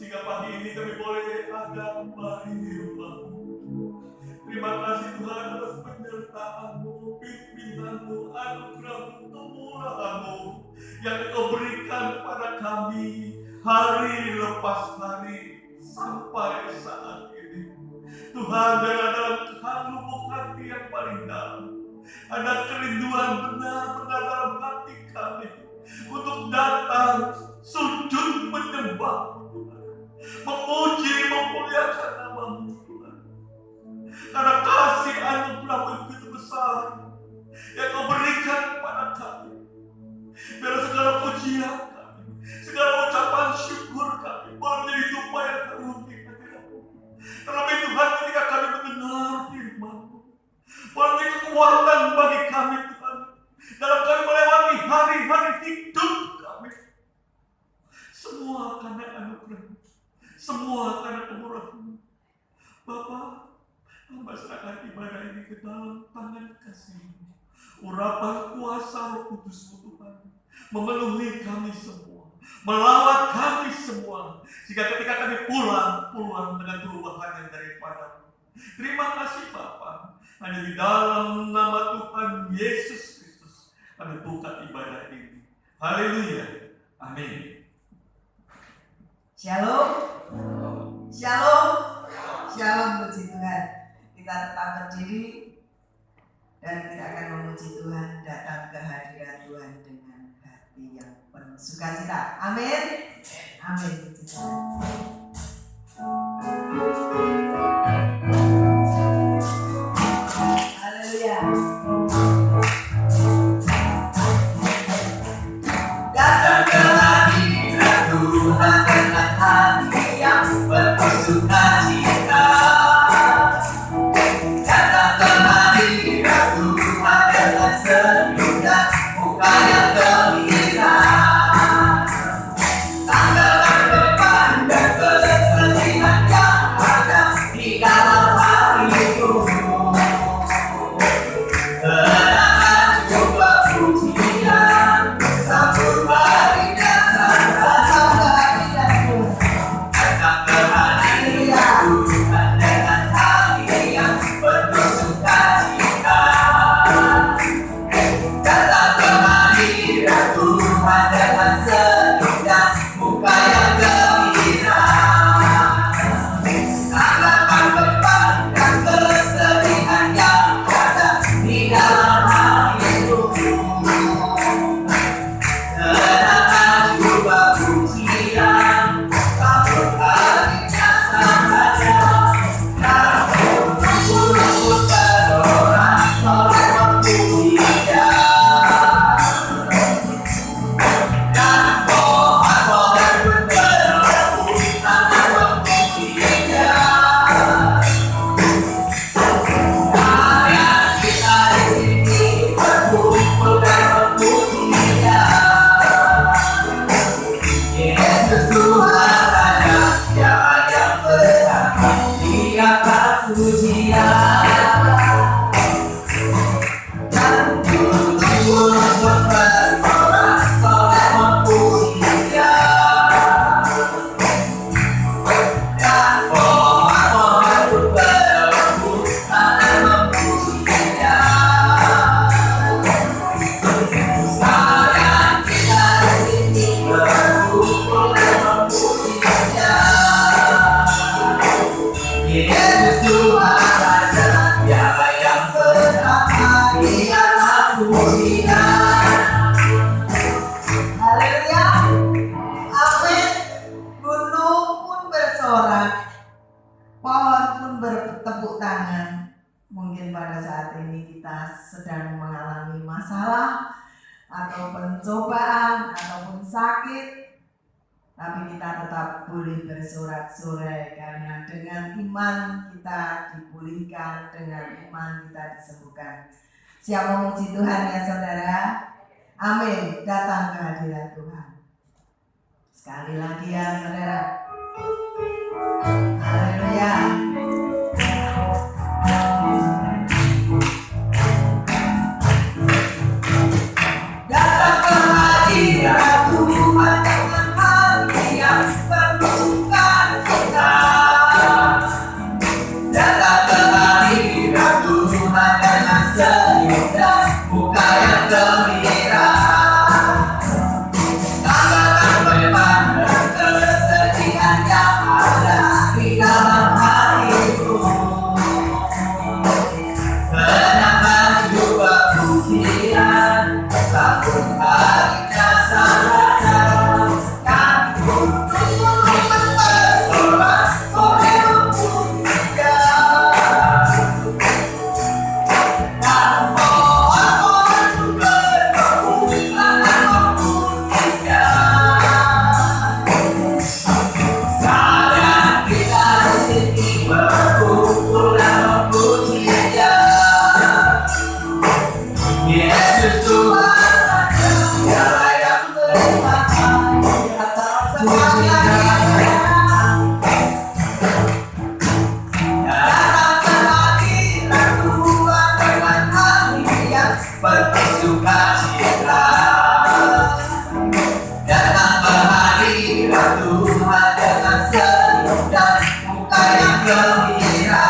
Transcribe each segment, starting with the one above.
Sehingga pagi ini kami boleh ada kembali di rumah-Mu. Terima kasih Tuhan atas penyertaan-Mu, pimpinan-Mu, anugerah-Mu, kemurahan-Mu yang Engkau berikan kepada kami hari lepas hari sampai saat ini. Tuhan, dalam lubuk hati yang paling dalam ada kerinduan benar-benar dalam hati kami untuk datang sujud menyembah Tuhan, memuji, memuliakan nama-Mu Tuhan. Karena kasih anugerah-Mu begitu besar yang Kau berikan kepada kami. Biar segala pujian kami, segala ucapan syukur kami boleh menjadi tumpah yang harum di hadirat-Mu. Terlebih Tuhan, ketika kami mendengar firman-Mu, boleh menjadi kekuatan bagi kami Tuhan dalam kami melewati hari-hari hidup kami. Semua karena anugerah-Mu, semua karena kemurahan-Mu. Bapa, hamba serahkan ibadah ini ke dalam tangan kasih-Mu. Urapan kuasa Roh Kudus-Mu Tuhan memenuhi kami semua, melawat kami semua, sehingga ketika kami pulang dengan perubahan yang daripada-Mu. Terima kasih Bapa. Hanya di dalam nama Tuhan Yesus Kristus kami buka ibadah ini. Haleluya. Amin. Shalom. Shalom. Shalom, puji Tuhan. Kita tetap berdiri dan kita akan memuji Tuhan, datang ke hadirat Tuhan dengan hati yang penuh sukacita. Amin. Amin. Puji Tuhan. Haleluya. Datang ke hadirat Tuhan dengan hati yang penuh sukacita. Datang ke hadirat Tuhan dengan senyum dan muka yang gembira. Tanggalkan depan dan kesedihan yang ada di dalam hatimu. Kenangan coba pujian, sambut harinya datang ke hadirat Tuhan. Datang ke hadirat Tuhan dengan hati yang penuh sukacita. Datang ke hadirat Tuhan dengan senyum dan muka yang gembira. Tanggalkan beban dan kesedihan yang ada di dalam hatimu. Kenangan juga pujian, sambut harinya sang raja. Namun rumput bersorak-sorai memuji Dia. Dan pohon-pohon pun berebut tangan memuji Dia. Rakyat kita di sini berkumpul dan memuji Dia. Yesus Tuhan Raja, Dia yang berhak di atas pujian. Dan gunung-gunung pun bersorak-sorai memuji Dia. Dan pohon-pohon pun berebut tangan memuji Dia. Rakyat kita di sini berkumpul dan memuji Dia. Yesus Tuhan Raja, Dia yang berhak di atas pujian. Haleluya. Amin. Gunung pun bersorak, pohon pun bertepuk tangan. Mungkin pada saat ini kita sedang mengalami masalah atau pencobaan ataupun sakit, tapi kita tetap boleh bersorak-sorai karena dengan iman kita dipulihkan, dengan iman kita disembuhkan. Siap memuji Tuhan ya saudara? Amin. Datang ke hadirat Tuhan. Sekali lagi ya saudara. Haleluya. Datang ke hadirat Tuhan dengan hati yang penuh sukacita. gembira,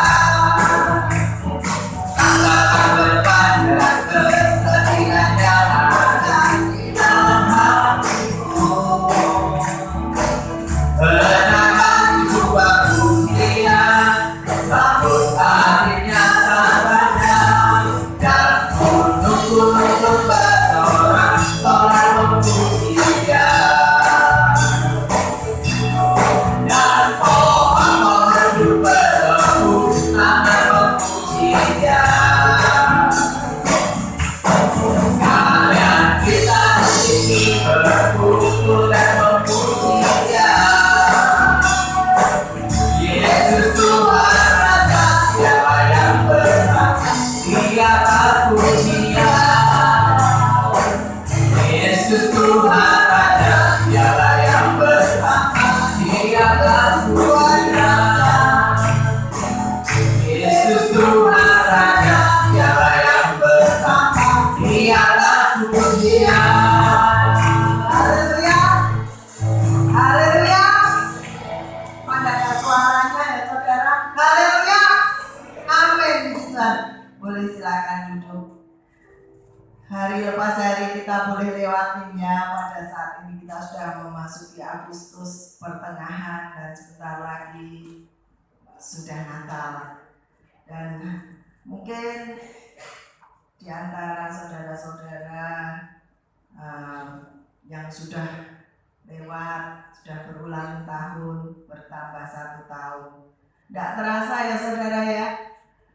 tanggalkan berpanda kesedihan yang ada di dalam hatimu. Kenakan jiwa dunia, sambut hadirnya sahabatnya, dan menunggu untuk bersorak-sorak memuji Dia. Dan pohon hidup bertumbuh akan memuji Dia. Sekalian kita di sini berkumpul dan memuji Dia. Yesus Tuhan Raja, Dialah yang berhak di atas pujian. Yesus Tuhan Raja, Dialah yang berhak di atas pujian. Yesus Tuhan Raja, Dialah yang berhak di atas pujian. Haleluya, haleluya. Mana suaranya ya saudara? Haleluya, amin. Tuhan, boleh silakan duduk. Hari lepas hari kita boleh lewatinya. Pada saat ini kita sudah memasuki Agustus pertengahan dan sebentar lagi sudah Natal. Dan mungkin di antara saudara-saudara yang sudah lewat, sudah berulang tahun, bertambah 1 tahun. Tidak terasa ya saudara ya.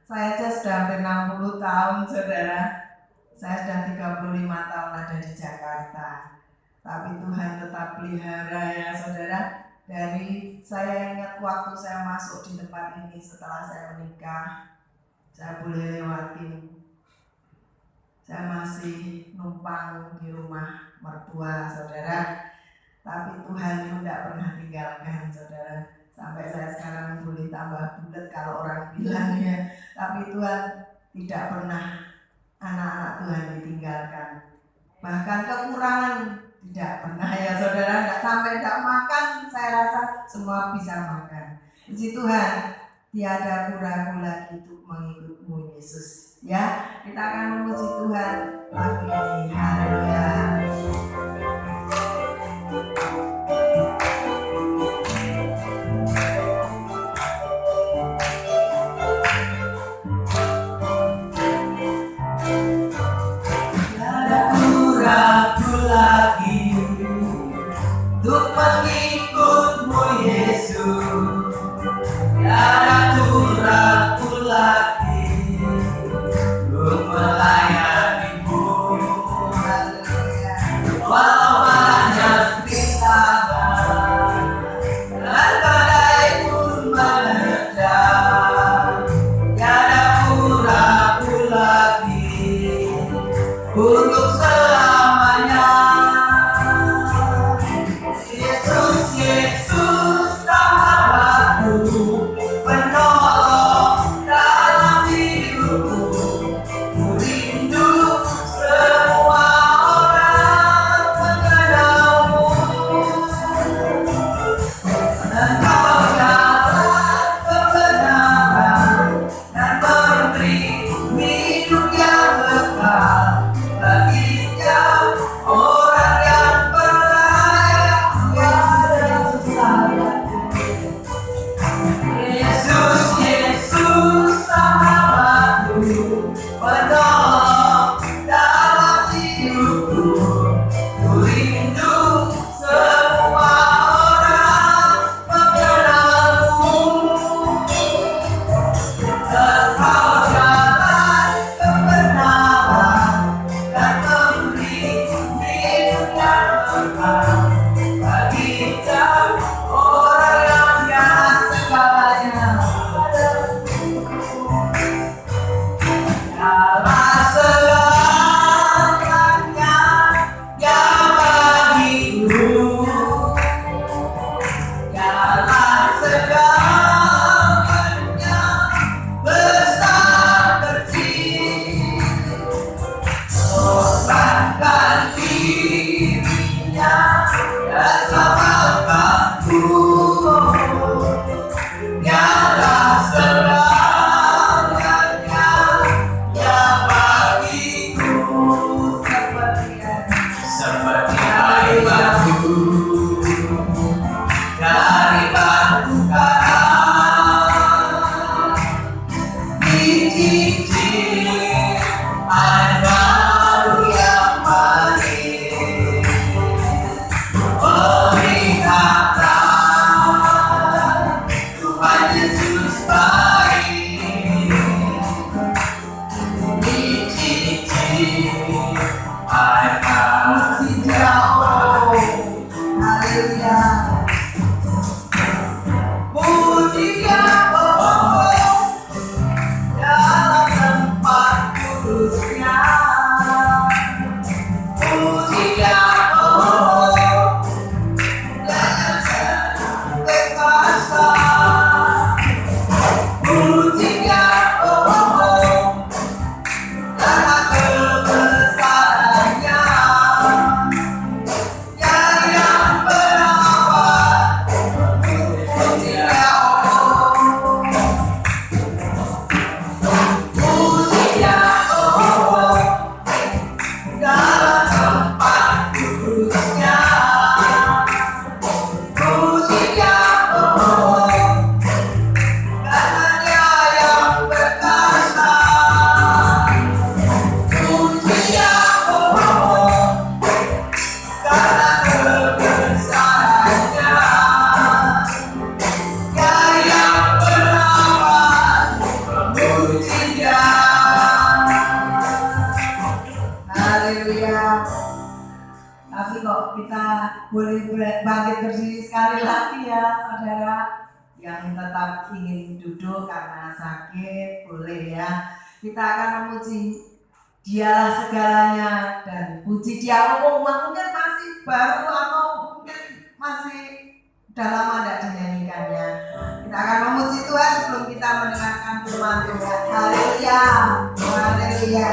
Saya aja sudah hampir 60 tahun saudara. Saya sudah 35 tahun ada di Jakarta. Tapi Tuhan tetap pelihara ya saudara. Dari saya ingat waktu saya masuk di tempat ini setelah saya menikah, saya boleh lewatin. Saya masih numpang di rumah mertua saudara. Tapi Tuhan itu tidak pernah tinggalkan saudara. Sampai saya sekarang boleh tambah bulat kalau orang bilang ya. Tapi Tuhan tidak pernah anak-anak Tuhan ditinggalkan. Bahkan kekurangan tidak pernah ya saudara. Tidak sampai tidak makan, saya rasa semua bisa makan. Puji Tuhan, tiada kuraguan lagi untuk mengikutmu Yesus. Ya, kita akan memuji Tuhan pagi ini. Haleluya. Lagi untuk mengikutmu Yesus, tiada ragu lagi untuk melayanimu. Walau banyak cerita boleh bangkit berdiri sekali lagi ya saudara. Yang tetap ingin duduk karena sakit boleh ya. Kita akan memuji Dialah segalanya dan puji Dia. Mungkin masih baru atau mungkin masih udah lama tidak dinyanyikannya. Kita akan memuji Tuhan sebelum kita mendengarkan firman Tuhan. Haleluya, haleluya.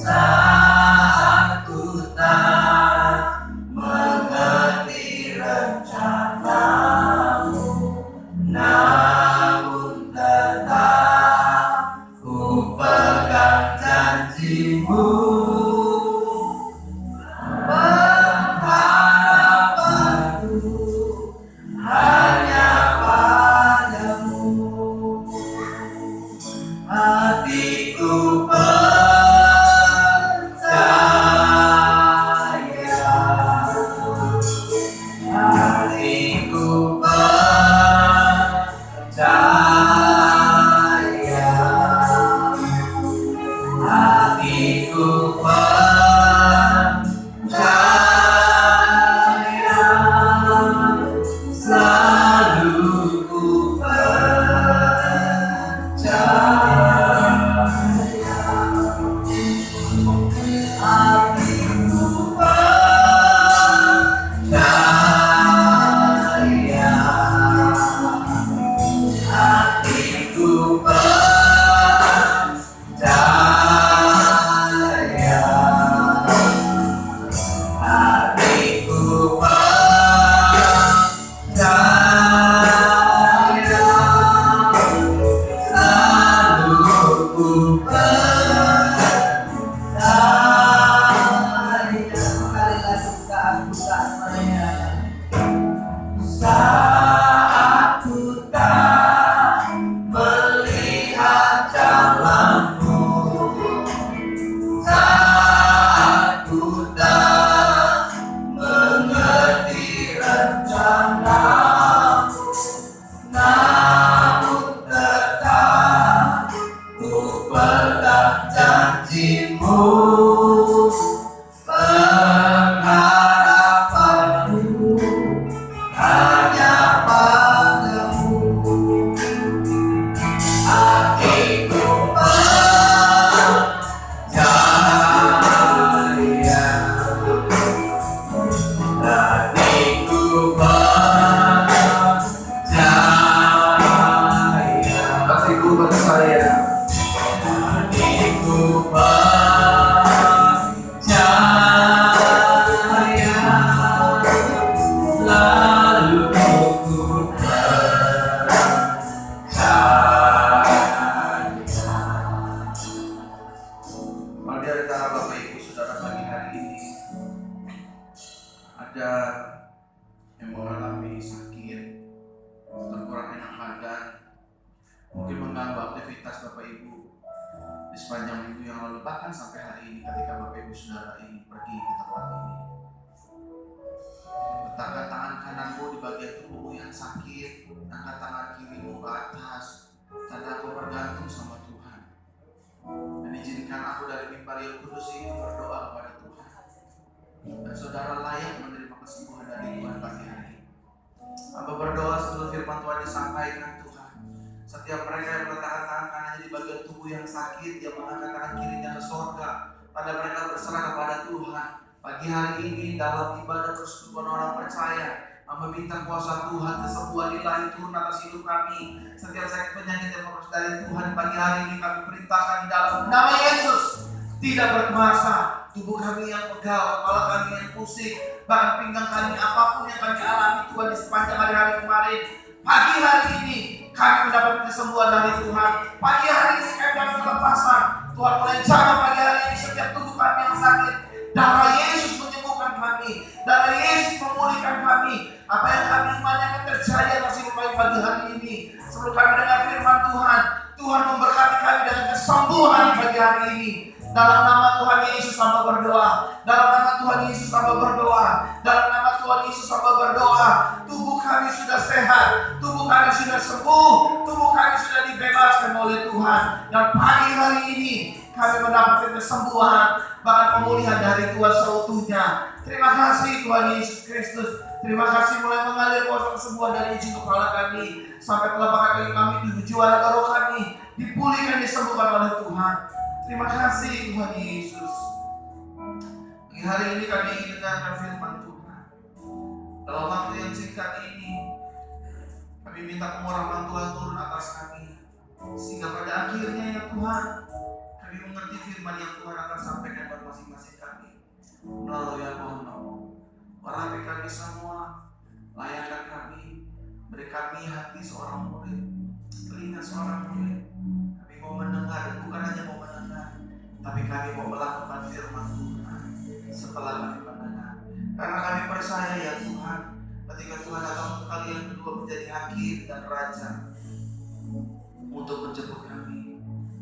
Saat ku tak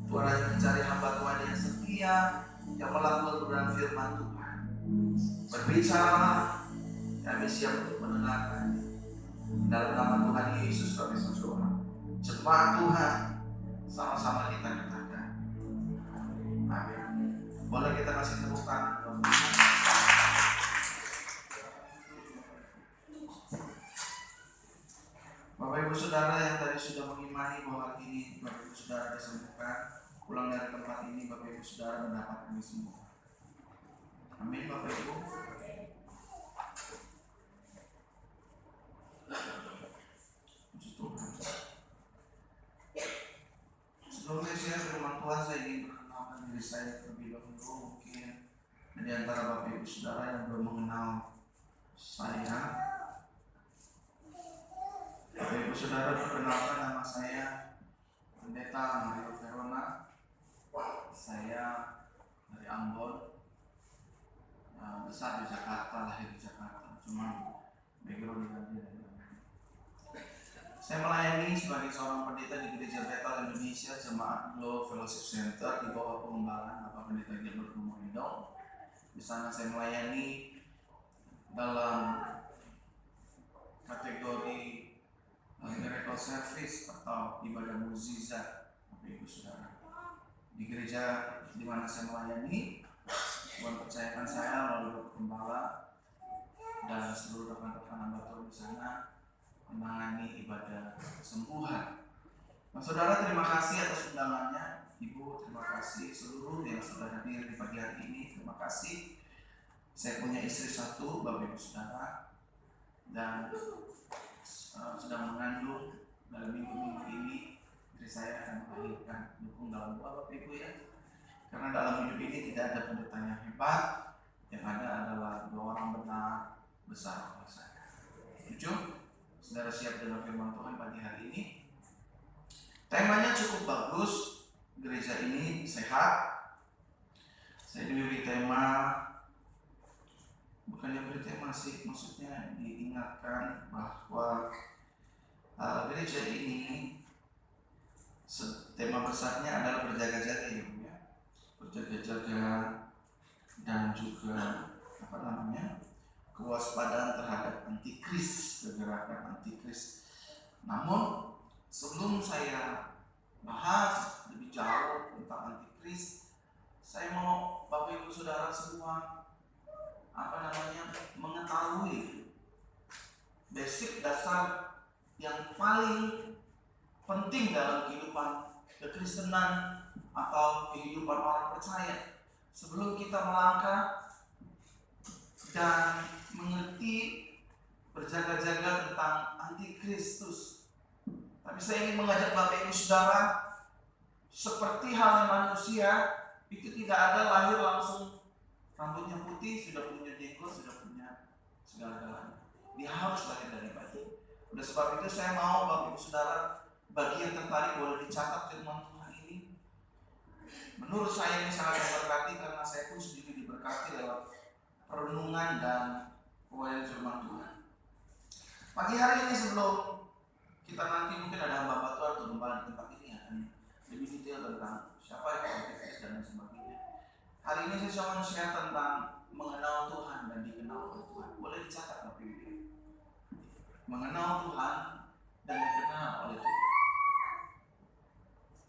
Tuhan hanya mencari hamba Tuhan yang setia, yang melakukan kebenaran firman Tuhan. Berbicara, kami siap untuk mendengarkan. Dalam nama Tuhan Yesus kami berdoa. Jemaat Tuhan, sama-sama kita katakan amin. Boleh kita kasih tepuk tangan. Bapak Ibu Saudara yang tadi sudah mengimani bahwa hari ini Bapak Ibu Saudara disembuhkan, pulang dari tempat ini Bapak Ibu Saudara mendapat kesembuhan. Amin Bapak Ibu. Puji Tuhan. Sebelumnya saya firman Tuhan, saya ingin perkenalkan diri saya terlebih dahulu. Mungkin di antara Bapak Ibu Saudara yang belum mengenal saya, Bapak Ibu Saudara, perkenalkan nama saya Pendeta Mario Verona. Saya dari Ambon, besar di Jakarta, lahir di Jakarta, cuma background di Saya melayani sebagai seorang pendeta di Gereja Bethel Indonesia, Jemaat Glow Fellowship Center di bawah pengembangan Bapak Pendeta Gilbert Rumahidong. Di sana saya melayani dalam kategori miracle service atau ibadah mukjizat, Bapak Ibu Saudara. Di gereja di mana saya melayani, Tuhan percayakan saya melalui Gembala dan seluruh rekan-rekan hamba Tuhan di sana menangani ibadah kesembuhan. Nah, Saudara, terima kasih atas undangannya. Ibu, terima kasih. Seluruh yang sudah hadir di pagi hari ini, terima kasih. Saya punya istri satu, Bapak Ibu Saudara, dan sedang mengandung. Dalam minggu-minggu ini istri saya akan melahirkan. Dukung dalam doa Bapak Ibu ya. Karena dalam hidup ini tidak ada pendeta yang hebat, yang ada adalah dua orang benar besar kuasa. Setuju? Saudara siap dengan firman Tuhan pagi hari ini? Temanya cukup bagus. Gereja ini sehat. Saya diberi tema, bukan diberi tema sih, maksudnya diingatkan bahwa gereja ini tema besarnya adalah berjaga-jaga ya, berjaga-jaga dan juga kewaspadaan terhadap antikris, kegerakan antikris. Namun sebelum saya bahas lebih jauh tentang antikris, saya mau Bapak Ibu Saudara semua mengetahui basic dasar yang paling penting dalam kehidupan kekristenan atau kehidupan orang percaya. Sebelum kita melangkah dan mengerti berjaga-jaga tentang antikristus, tapi saya ingin mengajak Bapak Ibu Saudara, seperti halnya manusia, itu tidak ada lahir langsung rambutnya putih, sudah punya jenggot, sudah punya segala-galanya. Dia harus lahir dari bayi. Oleh sebab itu saya mau Bapak Ibu Saudara, bagi yang tertarik boleh dicatat firman Tuhan ini. Menurut saya ini sangat memberkati karena saya pun sendiri diberkati lewat perenungan dan pewahyuan firman Tuhan. Pagi hari ini sebelum kita nanti mungkin ada hamba Tuhan atau gembala di tempat ini akan lebih detail tentang siapa yang aktivis dan sebagainya. Hari ini saya cuma share tentang mengenal Tuhan dan dikenal oleh Tuhan. Boleh dicatat Bapak Ibu. Mengenal Tuhan dan dikenal oleh Tuhan.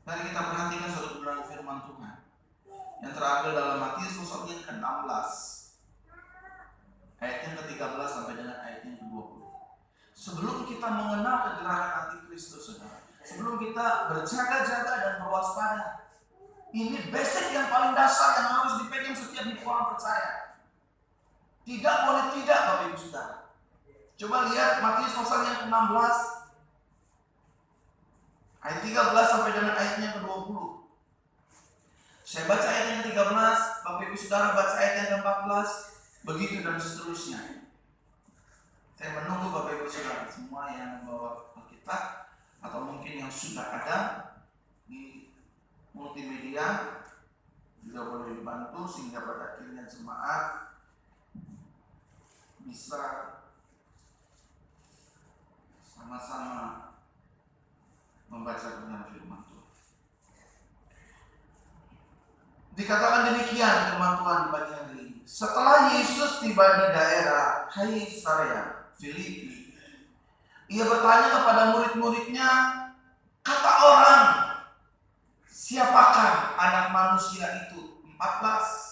Mari kita perhatikan suatu kebenaran firman Tuhan yang terambil dalam Matius pasal yang ke-16 ayat yang ke-13 sampai dengan ayat yang ke-20. Sebelum kita mengenal kegerakan antikristus, saudara, sebelum kita berjaga-jaga dan berwaspada, ini basic yang paling dasar yang harus dipegang setiap hidup orang percaya. Tidak boleh tidak, Bapak Ibu Saudara. Coba lihat Matius pasal yang ke-16 ayat 13 sampai dengan ayatnya ke-20. Saya baca ayat yang ke-13, Bapak Ibu Saudara baca ayat yang ke-14, begitu dan seterusnya. Saya menunggu Bapak Ibu Saudara semua yang membawa Alkitab atau mungkin yang sudah ada di multimedia juga boleh dibantu sehingga pada akhirnya jemaat bisa sama-sama membaca kebenaran firman Tuhan. Dikatakan demikian firman Tuhan di pagi hari ini. Setelah Yesus tiba di daerah Kaisarea Filipi, ia bertanya kepada murid-muridnya, kata orang, siapakah anak manusia itu? 14.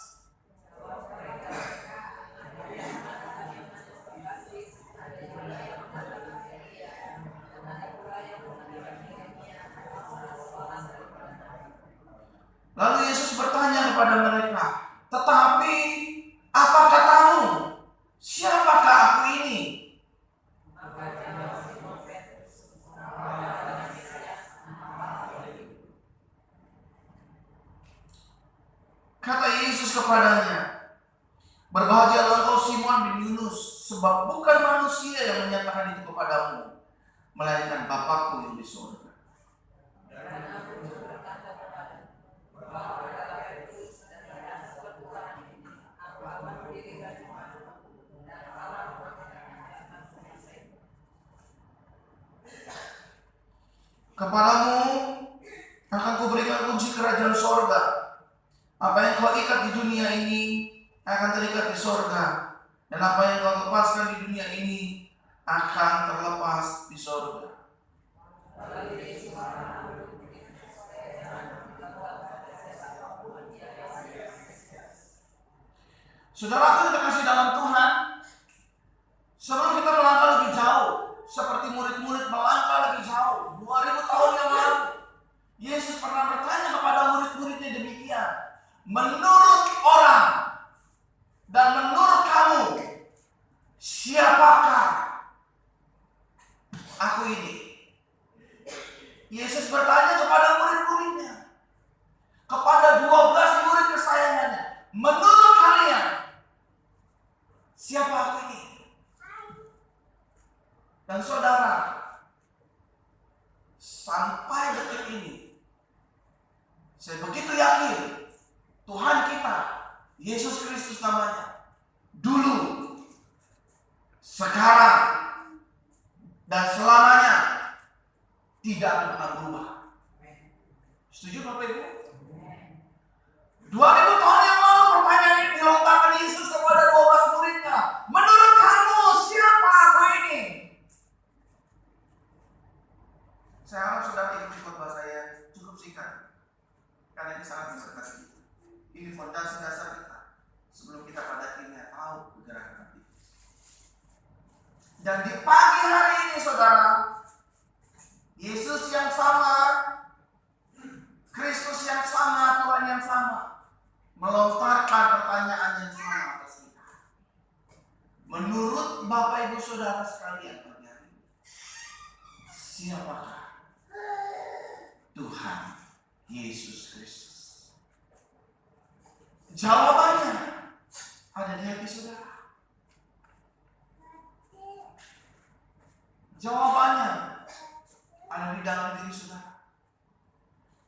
Lalu Yesus bertanya kepada mereka, tetapi apa katamu? Siapakah aku ini? Kata Yesus kepadanya, berbahagialah engkau Simon bin Yunus, sebab bukan manusia yang menyatakan itu kepadamu, melainkan Bapakku yang di surga. Kepadamu akan kuberikan kunci kerajaan sorga. Apa yang kau ikat di dunia ini akan terikat di sorga, dan apa yang kau lepaskan di dunia ini akan terlepas di sorga. Saudaraku yang terkasih dalam Tuhan, sebelum kita melangkah lebih jauh, seperti murid-murid melangkah lebih jauh, 2000 tahun yang lalu, Yesus pernah bertanya kepada murid-muridnya demikian, menurut orang dan menurut kamu, siapakah aku ini? Yesus bertanya kepada murid-muridnya, kepada 12 murid kesayangannya, menurut kalian, siapa aku ini? Dan saudara, sampai detik ini, saya begitu yakin Tuhan kita, Yesus Kristus namanya, dulu, sekarang, dan selamanya tidak akan pernah berubah. Setuju Bapak Ibu? 2000 tahun yang lalu pertanyaan ini dilontarkan Yesus kepada 12 muridnya. Menurut kamu siapa aku ini? Saya harap saudara ikuti khotbah saya cukup singkat, karena ini sangat memberkati. Ini fondasi dasar kita sebelum kita pada akhirnya tahu gerakan hati. Dan di pagi hari ini saudara, Yesus yang sama, Kristus yang sama, Tuhan yang sama, melontarkan pertanyaan yang sama atas kita. Menurut Bapak Ibu Saudara sekalian pagi hari ini, siapakah Tuhan Yesus Kristus? Jawabannya ada di hati saudara. Jawabannya ada di dalam diri saudara.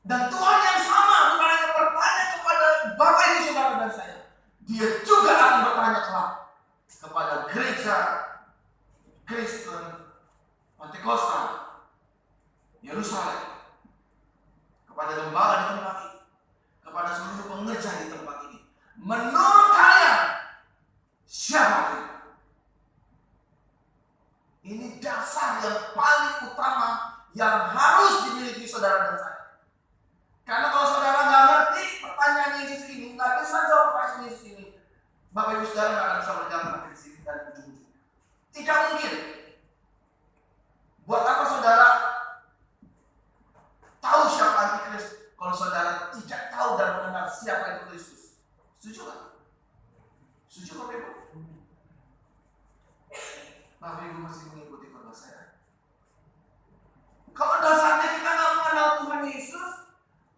Dan Tuhan yang sama bukan hanya bertanya kepada Bapak Ibu Saudara dan saya, Dia juga akan bertanya kelak kepada gereja Kristen Pentakosta Yerusalem, kepada gembala di tempat ini, kepada seluruh pengerja di tempat ini. Menurut kalian, siapa itu? Ini dasar yang paling utama yang harus dimiliki saudara dan saya. Karena kalau saudara nggak ngerti pertanyaan Yesus ini, nggak bisa jawab pertanyaan Yesus ini, Bapak Ibu Saudara nggak akan bisa berjalan sampai di sini dan ujung-ujung. Tidak mungkin. Buat apa saudara tahu siapa Antikristus kalau saudara tidak tahu dan mengenal siapa itu Kristus? Setuju nggak? Setuju Bapak Ibu? Bapak Ibu masih mengikuti khotbah saya? Kalau dasarnya kita nggak mengenal Tuhan Yesus,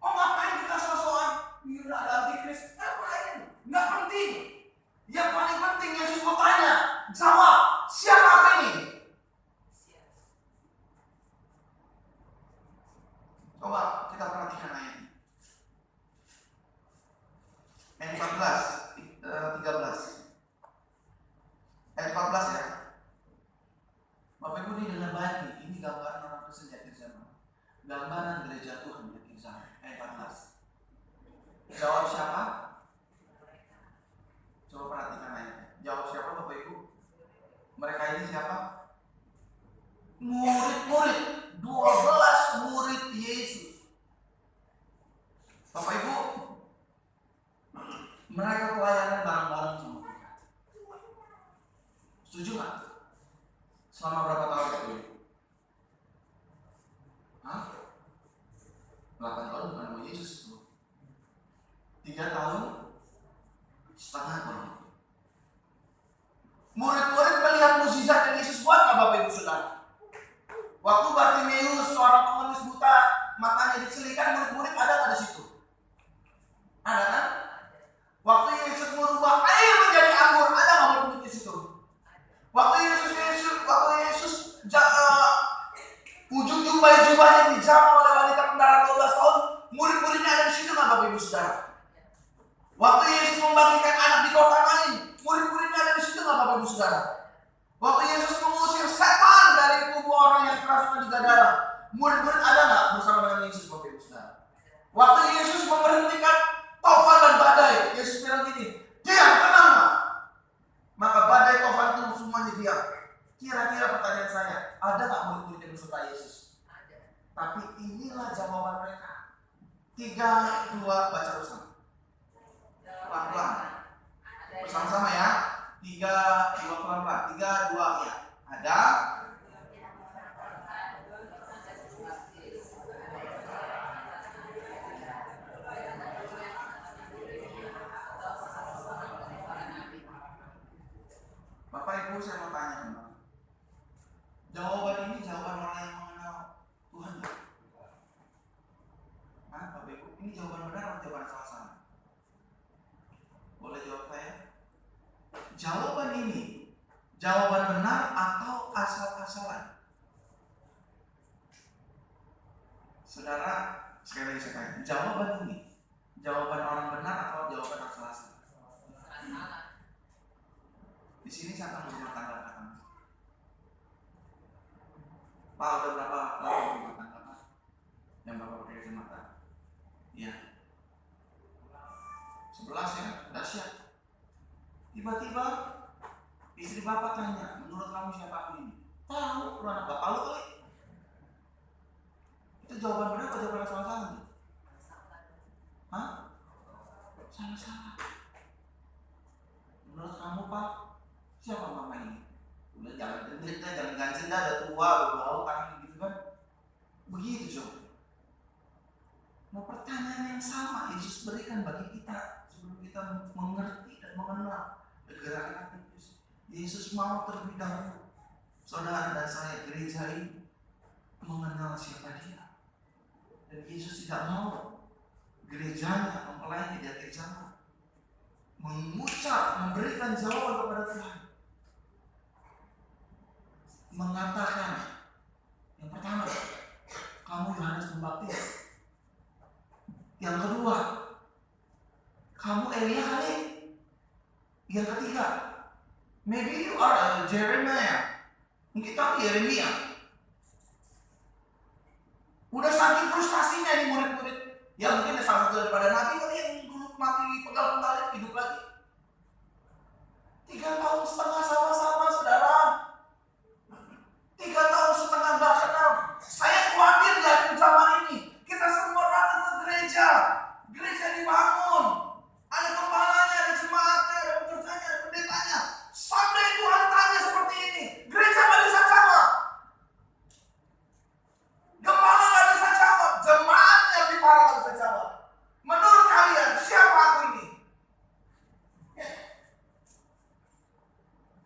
ngapain kita sosokan? Iya ada Antikristus, ngapain? Nggak penting. Yang paling penting Yesus bertanya, jawab, siapa ini? Coba kita perhatikan ayat ini. Ayat 13. Ayat 14 ya. Bapak Ibu ini dengan baik nih. Ini gambaran orang Kristen di akhir zaman. Gambaran gereja Tuhan di akhir zaman. Ayat 14. Jawab siapa? mereka pelayanan bareng-bareng sama Tuhan. Setuju nggak? Selama berapa tahun itu? Hah? 8 tahun bukan sama Yesus itu. 3 tahun setengah tahun. Murid-murid melihat mukjizat yang Yesus buat nggak Bapak Ibu Saudara? Waktu Bartimeus, seorang pengemis buta, matanya dicelikan, murid-murid ada nggak di situ? Ada kan? Waktu Yesus merubah air menjadi anggur, ada nggak murid-murid di situ? Waktu Yesus ujung jubahnya dijamah oleh wanita pendara 12 tahun, murid-muridnya ada di situ nggak Bapak Ibu Saudara? Waktu Yesus membagikan anak di kota lain, murid-muridnya ada di situ nggak Bapak Ibu Saudara? Waktu Yesus mengusir setan dari tubuh orang yang kerasukan di Gadara, murid-murid ada nggak bersama dengan Yesus Bapak Ibu Saudara? Waktu Yesus memberhentikan tofan dan badai, Yesus bilang gini, diam, tenanglah. Maka badai tofan itu semuanya diam. Kira-kira pertanyaan saya, ada nggak murid-murid yang berserta Yesus? Tapi inilah jawaban mereka. 3, 2, baca bersama. Pelan-pelan. Bersama-sama ya. 3, 2, pelan-pelan. 3, 2, ya. Ada. Bapak Ibu, saya mau tanya. Jawaban ini jawaban orang yang mengenal Tuhan. Hah, Bapak Ibu? Ini jawaban benar atau jawaban salah? Boleh jawab saya? Jawaban ini jawaban benar atau asal-asalan? Saudara, sekali lagi saya tanya, jawaban ini jawaban orang benar atau jawaban asal-asalan? Di sini saya akan berumah tangga katakan. Pak, udah berapa lama berumah tangga Pak? Yang Bapak pakai kacamata? Iya. 11 ya, dahsyat. Tiba-tiba istri Bapak tanya, menurut kamu siapa aku ini? Tahu, anak Bapak lu kali. Itu jawaban benar atau jawaban salah-salah? Hah? Salah-salah. Menurut kamu Pak, siapa mama ini? Udah jangan gendut, jangan ganjen dah, udah tua, udah bau tangan gitu kan? Begitu coba. Nah pertanyaan yang sama Yesus berikan bagi kita sebelum kita mengerti dan mengenal gerakan aktivis. Yesus mau terlebih dahulu saudara dan saya gereja ini mengenal siapa Dia. Dan Yesus tidak mau gerejanya mempelai dia gereja mengucap, memberikan jawaban kepada Tuhan. Mengatakan yang pertama, kamu Yohanes Pembaptis. Yang kedua, kamu Elia kali. Yang ketiga, maybe you are Jeremiah. Mungkin kamu Yeremia. Udah saking frustasinya nih murid-murid. Ya mungkin salah satu daripada nabi kali yang dulu mati pegal salib hidup lagi. 3 tahun setengah sama-sama saudara. 3 tahun setengah gak kenal. Saya khawatir lihat zaman ini. Kita semua datang ke gereja. Gereja dibangun. Ada kepalanya, ada jemaatnya, ada pekerjanya, ada pendetanya. Sampai Tuhan tanya seperti ini. Gereja gak bisa jawab. Gembala gak bisa jawab. Jemaat yang di para gak bisa jawab. Menurut kalian, siapa aku ini?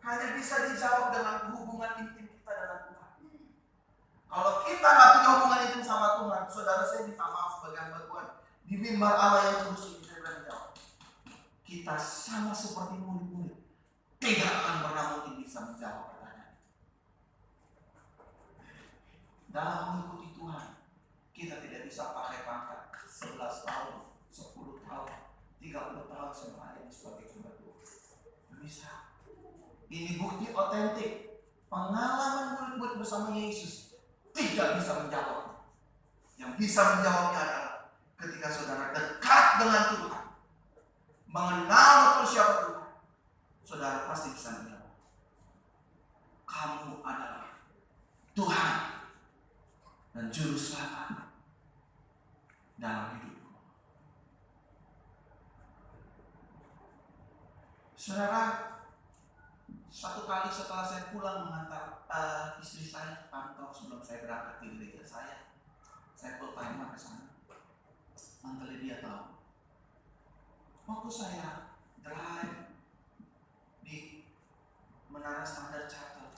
Hanya bisa dijawab dengan hubungan intim kita dengan Tuhan. Kalau kita gak punya hubungan intim sama Tuhan, saudara saya minta maaf sebagai hamba Tuhan. Di mimbar Allah yang terus ini saya berani jawab. Kita sama seperti murid-murid. Tidak akan pernah mungkin bisa menjawab pertanyaan. Dalam mengikuti Tuhan, kita tidak bisa pakai pangkat 11 tahun, 10 tahun, 30 tahun sama ini sebagai hamba Tuhan. Tidak bisa. Ini bukti otentik. Pengalaman murid-murid bersama Yesus tidak bisa menjawab. Yang bisa menjawabnya adalah ketika saudara dekat dengan Tuhan, mengenal betul siapa Tuhan, saudara pasti bisa menjawab. Kamu adalah Tuhan dan juru selamat dalam hidupku. Saudara, satu kali setelah saya pulang mengantar istri saya ke kantor sebelum saya berangkat ke gereja saya full time ke sana. Mantel dia tahu. Waktu saya drive di Menara Standar Chartered,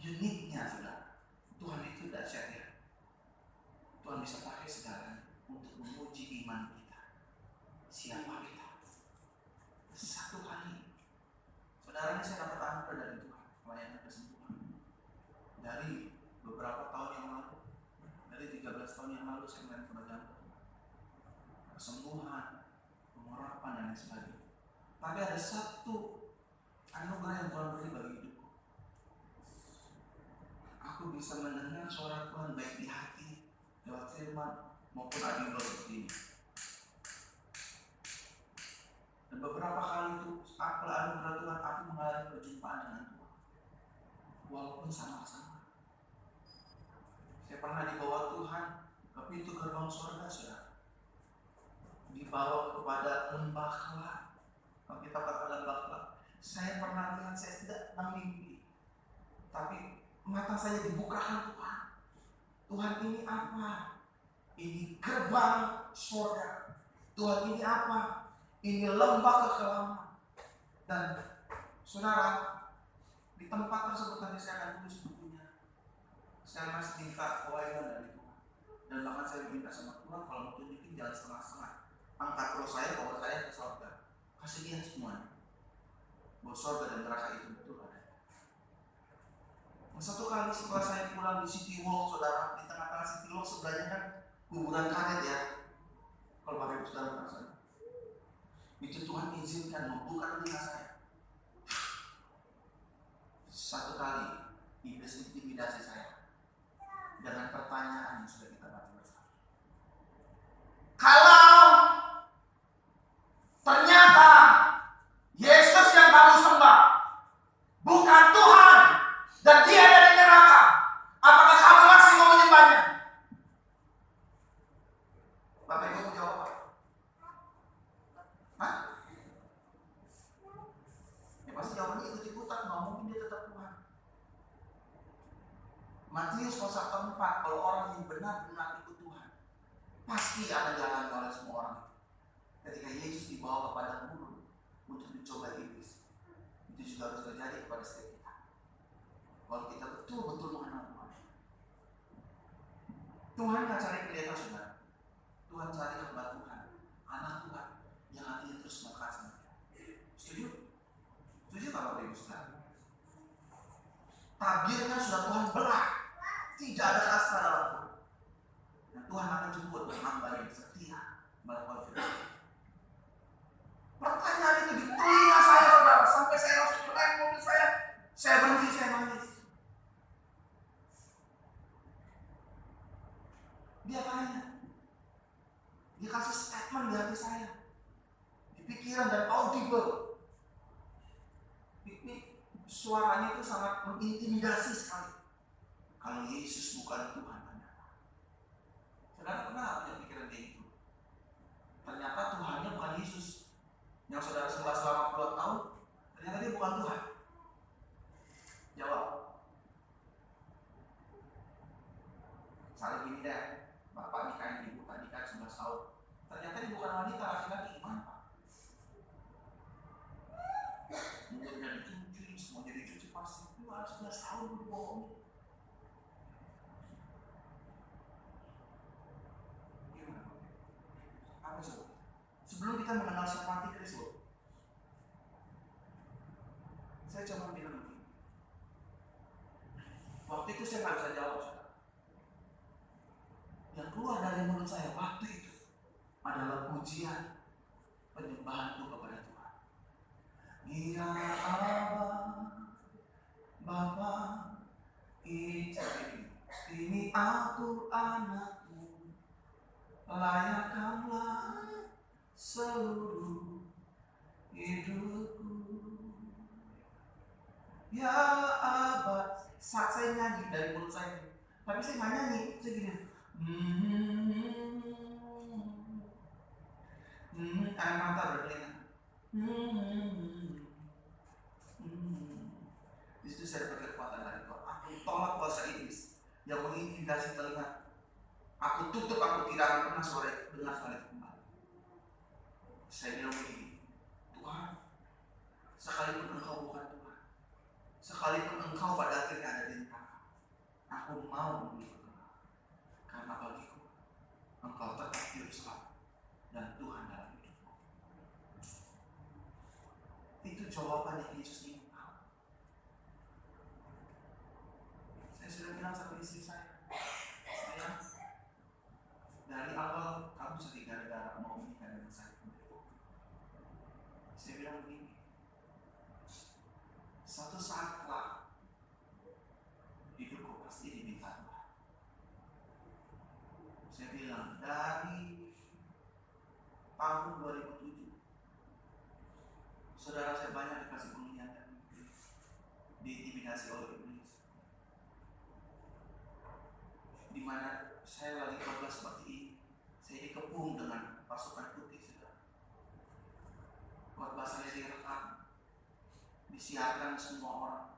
uniknya sudah, Tuhan itu dahsyat ya. Tuhan bisa pakai segalanya untuk menguji iman kita. Siapa kita? Satu kali, saudara, ini saya dapat anugerah dari Tuhan, pelayanan kesembuhan. Dari beberapa tahun yang lalu, dari 13 tahun yang lalu saya melihat kebahagiaan kesembuhan, pengurapan dan lain sebagainya. Tapi ada satu anugerah yang Tuhan beri bagi hidupku. Aku bisa mendengar suara Tuhan baik di hati, lewat firman maupun audio seperti ini. Dan beberapa kali itu aku anugerah Tuhan, aku mengalami perjumpaan dengan Tuhan, walaupun sama-sama. Saya pernah dibawa Tuhan ke pintu gerbang surga, saudara. Dibawa kepada lembah kelak. Kalau kita katakan lembah kelak, saya pernah lihat, saya tidak mimpi, tapi mata saya dibukakan Tuhan. Tuhan, ini apa? Ini gerbang surga. Tuhan, ini apa? Ini lembah kekelaman. Dan saudara, di tempat tersebut tadi saya akan tulis bukunya. Saya masih minta kewajiban dari Tuhan. Dan bahkan saya minta sama Tuhan, kalau mau tunjukin jangan setengah-setengah. Angkat roh saya, bawa saya ke surga. Kasih dia semuanya. Bahwa surga dan neraka itu betul ada. Satu kali setelah saya pulang di City Walk, saudara, di tengah-tengah City Walk sebelahnya kan kuburan karet ya. Kalau pakai saudara perasaan. Itu Tuhan izinkan membuka telinga saya. Satu kali iblis intimidasi saya dengan pertanyaan yang sudah kita baca bersama. Kalau ternyata Yesus yang kamu sembah bukan Tuhan dan dia ada di neraka, apakah kamu masih mau menyembahnya? Bapak Ibu mau jawab apa? Hah? Ya pasti jawabannya ikut-ikutan, nggak mungkin dia tetap Tuhan. Matius pasal 4, kalau orang yang benar-benar ikut Tuhan, pasti akan jalan oleh semua orang. Ketika Yesus dibawa kepada gurun untuk mencoba iblis, itu juga harus terjadi kepada setiap kita. Kalau kita betul-betul mengenal Tuhan. Tuhan nggak cari pendeta, saudara. Tuhan cari hamba Tuhan, anak Tuhan yang hatinya terus melekat sama Dia. Setuju? Setuju tak Bapak Ibu saudara? Tabirnya sudah Tuhan belah, tidak ada kasta dalam Tuhan. Dan Tuhan akan jemput hamba yang setia melakukan firman. Pertanyaan itu di telinga saya, saudara, sampai saya harus naik mobil saya berhenti, saya nangis. Dia tanya, dia kasih statement di hati saya, di pikiran dan audible. Ini suaranya itu sangat mengintimidasi sekali. Kalau Yesus bukan Tuhan, saudara pernah punya pikiran kayak gitu? Ternyata Tuhannya bukan Yesus. Yang saudara sembah selama puluhan tahun, ternyata dia bukan Tuhan. Jawab. Misalnya gini deh, bapak nikahin ibu, tak nikah 11 tahun. Ternyata dia bukan wanita, laki-laki, gimana Pak? Mungkin jadi cuci, semua jadi cuci pasti. Itu 11 tahun lu bohong. Gimana? Apa coba? Sebelum kita mengenal siapa Antikris loh, saya cuma bilang begini. Waktu itu saya nggak bisa jawab, saudara. Yang keluar dari mulut saya waktu itu adalah pujian penyembahanku kepada Tuhan. Ya Allah, Bapa, ini aku anakmu, layakkanlah seluruh hidupku. Ya Abah, saat saya nyanyi dari mulut saya, tapi saya nggak nyanyi, saya gini. Air mata berkelingan. Di situ saya dapat kekuatan dari Tuhan. Aku tolak kuasa iblis yang mengintimidasi telinga. Aku tutup, aku tidak akan pernah dengar suara itu kembali. Saya bilang begini, Tuhan, sekalipun Engkau bukan Tuhan, sekalipun Engkau pada akhirnya ada di neraka, aku mau mengikut Engkau. Karena bagiku, Engkau tetap Juru Selamat dan Tuhan dalam hidupku. Itu jawaban yang Yesus ingin tahu. Saya sudah bilang sama istri saya, dari awal kamu sedih gara-gara mau menikah dengan saya. Saya bilang begini, satu saat kelak hidupku pasti diminta Tuhan. Saya bilang dari tahun 2007 saudara saya banyak dikasih penglihatan, diintimidasi oleh iblis, di mana saya lagi khotbah seperti ini, saya dikepung dengan pasukan putih. Khotbah saya direkam, disiarkan semua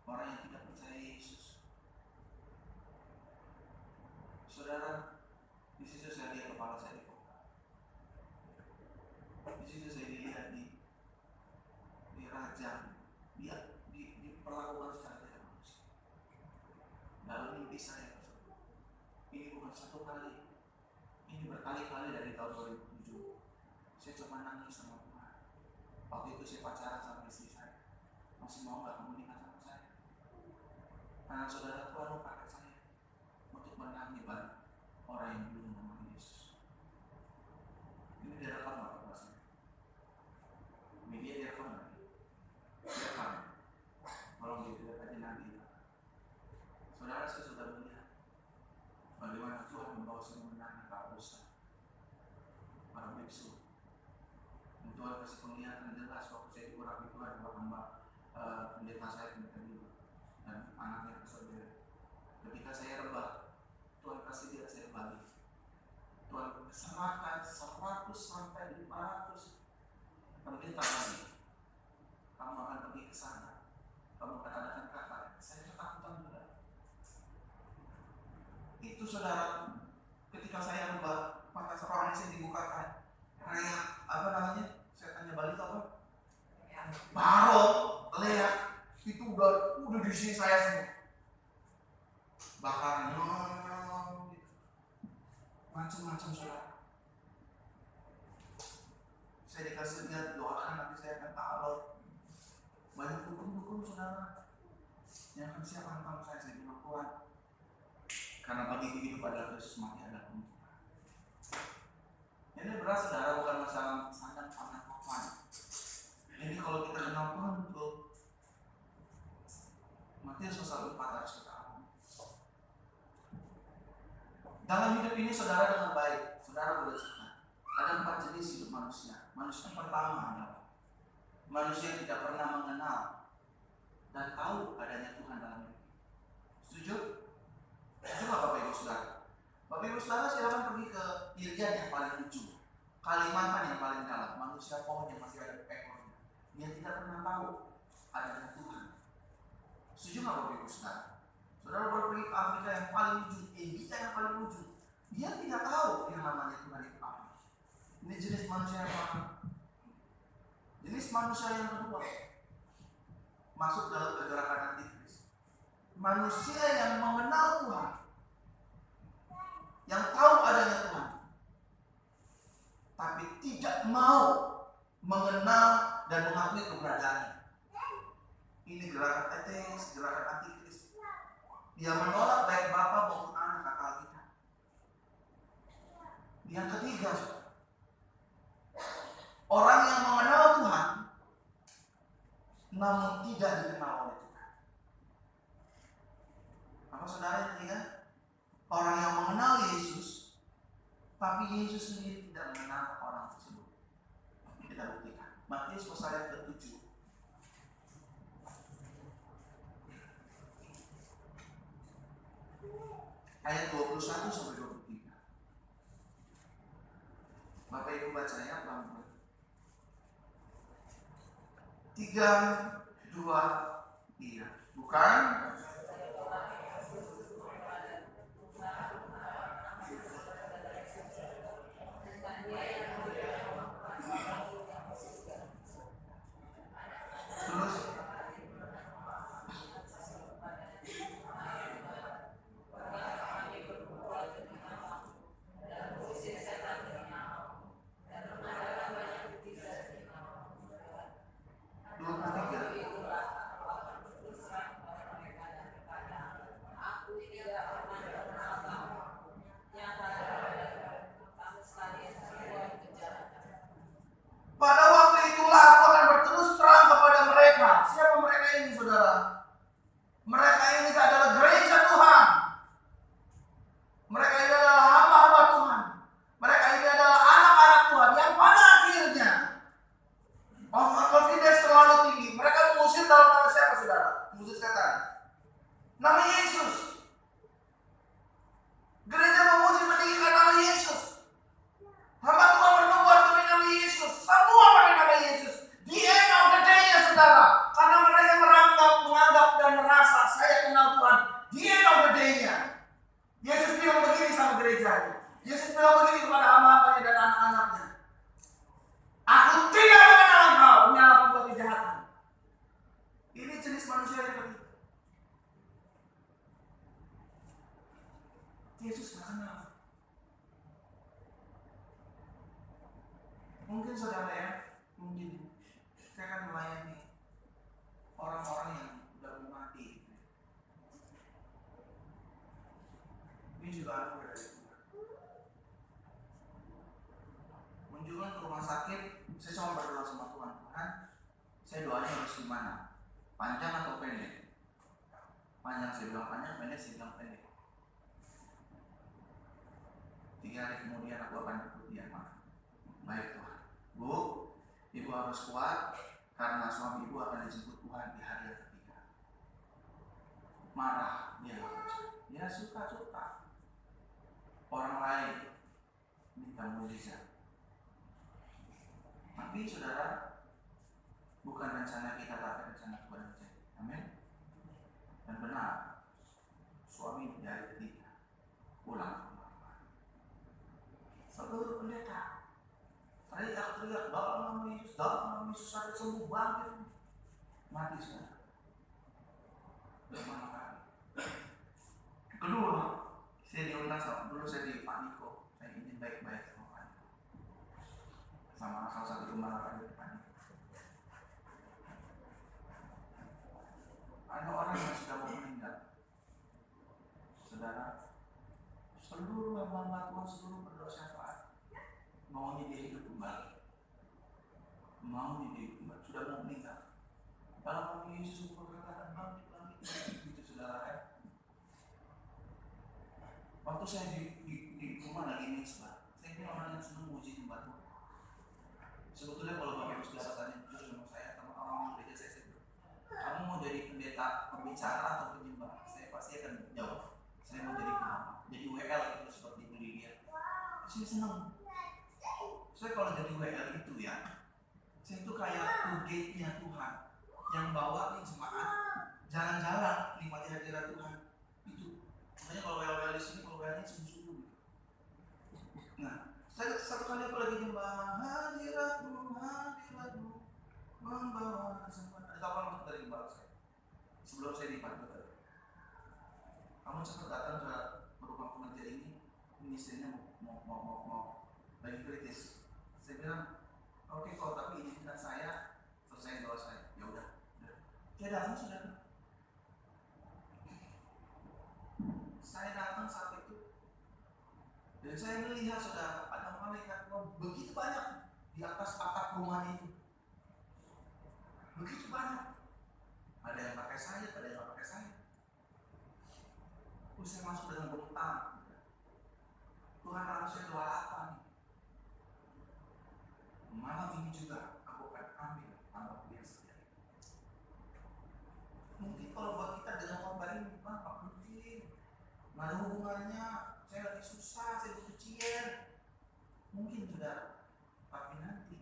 orang yang tidak percaya Yesus. Saudara, di situ saya lihat kepala saya dibongkar. Di situ saya dilihat dirajam, diperlakukan secara tidak manusia. Dalam mimpi saya tersebut, ini bukan satu kali, ini berkali-kali dari tahun 2007. Saya cuma nangis sama Tuhan. Waktu itu saya pacaran sama istri saya, masih mau nggak kamu nikah sama saya? Karena saudara Tuhan pakai saya untuk menangani banyak orang yang belum mengenal Yesus. Ini direkam nggak bahasanya? Media direkam nggak? Direkam. Kalau gitu aja nanti. Saudara, saya sudah melihat bagaimana Tuhan membawa saya menangani para ustaz, para biksu. Tuhan kasih penglihatan jelas waktu saya diurapi Tuhan bahwa hamba pendeta saya juga dan anaknya kesaudara. Ketika saya rebah, Tuhan kasih dia saya balik. Tuhan serahkan 100 sampai 500 permintaan lagi. Kamu akan pergi ke sana, kamu akan adakan kata. Saya ketakutan juga. Itu saudara, ketika saya rebah, mata seorang saya dibukakan. Reak, apa namanya? Saya tanya Bali apa? Baro, leak, itu udah di sini saya semua. Bahkan macam-macam saudara. Saya dikasih lihat, doakan nanti saya akan taklot. Banyak dukun-dukun saudara yang akan siap hantam saya bilang Tuhan. Karena bagi hidup adalah Kristus, mati adalah kemuliaan. Ini beras saudara bukan masalah sangat aman kapan. Ini kalau kita kenal Tuhan betul. Matius pasal 4 harus kita alami. Dalam hidup ini saudara dengan baik, saudara boleh cakap. Ada 4 jenis hidup manusia. Manusia yang pertama adalah manusia yang tidak pernah mengenal dan tahu adanya Tuhan dalam hidup. Setuju? Setuju nggak Bapak Ibu Saudara? Bapak Ibu Saudara silakan pergi ke Irian yang paling ujung, Kalimantan yang paling dalam, manusia pohon yang masih ada ekornya. Dia tidak pernah tahu adanya Tuhan. Setuju nggak Bapak Ibu Saudara? Saudara boleh pergi ke Afrika yang paling ujung, India yang paling ujung. Dia tidak tahu yang namanya Tuhan itu apa. Ini jenis manusia yang pertama. Jenis manusia yang kedua masuk dalam kegerakan antikris. Manusia yang mengenal Tuhan, yang tahu adanya Tuhan, tapi tidak mau mengenal dan mengakui keberadaannya. Ini gerakan ateis, gerakan antikris. Dia menolak baik Bapa maupun Anak kata Alkitab. Yang ketiga, orang yang mengenal Tuhan namun tidak dikenal oleh Tuhan. Apa saudara yang ketiga? Orang yang mengenal Yesus, tapi Yesus sendiri tidak mengenal orang tersebut. Kita buktikan. Matius pasal yang ke-7. Ayat 21 sampai 23. Bapak Ibu baca ya pelan-pelan. 3, 2, iya. Bukan? Terus pada waktu itulah aku akan berterus terang kepada mereka. Siapa mereka ini, saudara? Mereka ini adalah gereja Tuhan. Mereka ini adalah hamba-hamba Tuhan. Mereka ini adalah anak-anak Tuhan yang pada akhirnya confidence terlalu tinggi. Mereka mengusir dalam nama siapa, saudara? Mengusir setan. Nama Yesus. Gereja memuji meninggikan nama Yesus. Hamba Tuhan bernubuat demi nama Yesus. Semua pakai nama Yesus. The end of the day-nya, saudara. Karena mereka menganggap dan merasa saya kenal Tuhan. The end of the day-nya. Yesus bilang begini sama gerejanya. Yesus bilang begini kepada hamba-hambanya dan anak-anaknya. Aku tidak mengenal engkau, menyala pembuat kejahatan. Ini jenis manusia yang begitu. Yesus tidak kenal. Mungkin saudara ya, mungkin saya akan melayani orang-orang yang sudah mau mati. Ini juga aku dari Tuhan. Kunjungan ke rumah sakit, saya cuma berdoa sama Tuhan. Tuhan, saya doanya harus gimana? Panjang atau pendek? Panjang, saya bilang panjang, pendek, saya bilang pendek. 3 hari kemudian aku akan ikut dia. Baik Tuhan. Bu, ibu harus kuat karena suami ibu akan dijemput Tuhan di hari yang ketiga. Marah, dia suka-suka. Orang lain minta mujizat. Tapi saudara, bukan rencana kita, tapi rencana Tuhan saja. Amin. Dan benar, suami di hari ketiga pulang. Seluruh pendeta teriak-teriak dalam nama Yesus saya sembuh bangkit. Mati sudah. Berapa kali? Kedua, saya diundang sama dulu saya di Pak Niko. Saya ingin baik-baik sama Pak Niko. Sama salah satu gembala di Pak Niko. Ada orang yang sudah mau meninggal. Saudara, seluruh hamba Tuhan, seluruh berdoa syafaat maunya dia hidup kembali. Maunya dia hidup kembali. Sudah mau meninggal. Dalam nama Yesus berkata bangkit. Gitu saudara ya. Waktu saya di rumah lagi misbah, saya ini orang yang senang muji tempat Tuhan. Sebetulnya kalau Bapak Ibu saudara tanya jujur sama saya, sama orang-orang gereja saya sebut, kamu mau jadi pendeta, pembicara atau penyembah? Saya pasti akan jawab, saya mau jadi pengamat, jadi WL itu seperti Bu Lydia. Saya senang. Saya kalau jadi WL itu ya, saya itu kayak tour guide-nya Tuhan yang bawa jemaat jalan-jalan nikmati hadirat Tuhan. Itu makanya kalau WL di sini, kalau WL ini sungguh-sungguh. Nah, saya satu kali aku lagi nyembah hadiratmu membawa kesembuhan. Ada tawaran masuk dari gembala saya sebelum saya dipanggil. Kamu cepat datang ke rumah pengajar ini istrinya mau lagi kritis. Saya bilang, oke kok, tapi izinkan saya selesai doa saya. Ya udah. Dia datang sudah. Saya datang saat itu dan saya melihat sudah ada malaikat begitu banyak di atas atap rumahnya itu. Begitu banyak. Ada yang pakai sayap, ada yang nggak pakai sayap. Saya masuk dengan gemetar. Tuhan harusnya doa apa nih? Malam ini juga aku akan ambil tambah yang setia. Mungkin kalau buat kita dengan khotbah ini, Pak mungkin nggak ada hubungannya. Saya lagi susah, saya butuh cier. Mungkin sudah, tapi nanti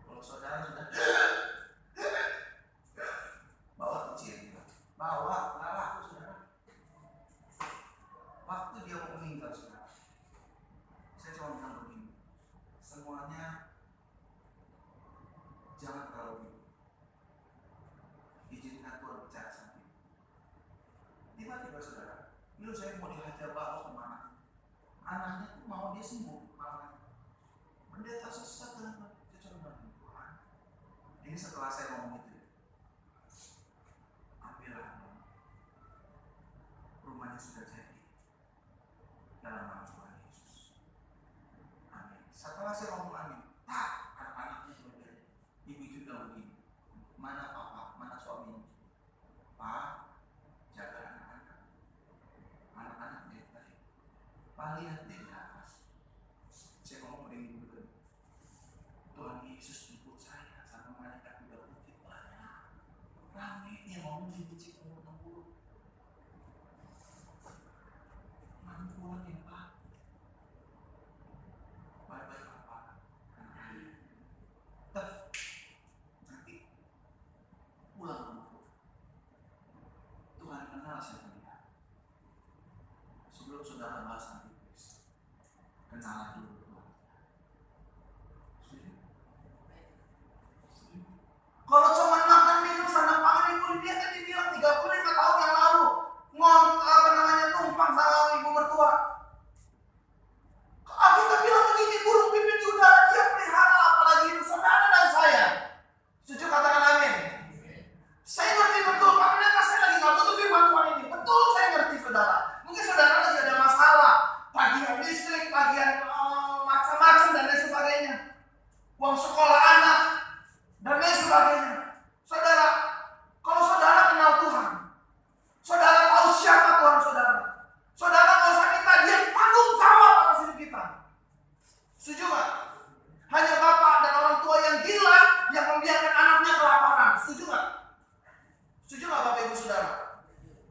kalau saudara sudah dulu saya mau dihajar bapak kemana. Anaknya tuh mau dia sembuh, malah pendeta sesat dan kecoba Tuhan. Ini setelah saya ngomong itu, ambillah rumahnya sudah jadi dalam nama Tuhan Yesus. Amin. Setelah saya ngomong amin, anak-anaknya sudah jadi. Ibu juga begini, mana papa, mana suami? Pak, jaga anak-anak. Anak-anak baik-baik. Pak lihat di atas. Saya ngomong begini dulu. Tuhan Yesus jemput saya sama malaikat udah putih banyak. Rame dia ngomong dipuji umur 60. Mantuan ya Pak. Baik-baik apa? Nanti pulang rumahku. Tuhan kenal siapa dia. Sebelum saudara bahas nanti, please. Kenalan dulu Tuhan. Setuju? Setuju? Kalau cuma makan minum sana pangan ibu dia kan dibilang 35 tahun yang lalu numpang sama ibu mertua. Aku kan bilang begini, burung pipit di udara dia pelihara, apalagi itu saudara dan saya. Setuju, katakan amin. Saya ngerti betul, Pak Pendeta saya lagi nggak tutup firman Tuhan ini. Betul, saya ngerti saudara. Mungkin saudara lagi ada masalah, tagihan listrik, tagihan macam-macam dan lain sebagainya, uang sekolah anak dan lain sebagainya. Saudara, kalau saudara kenal Tuhan, saudara tahu siapa Tuhan saudara. Saudara nggak usah minta dia tanggung jawab atas hidup kita. Setuju nggak? Hanya bapak dan orang tua yang gila yang membiarkan anaknya kelaparan. Setuju nggak? Setuju nggak Bapak Ibu Saudara?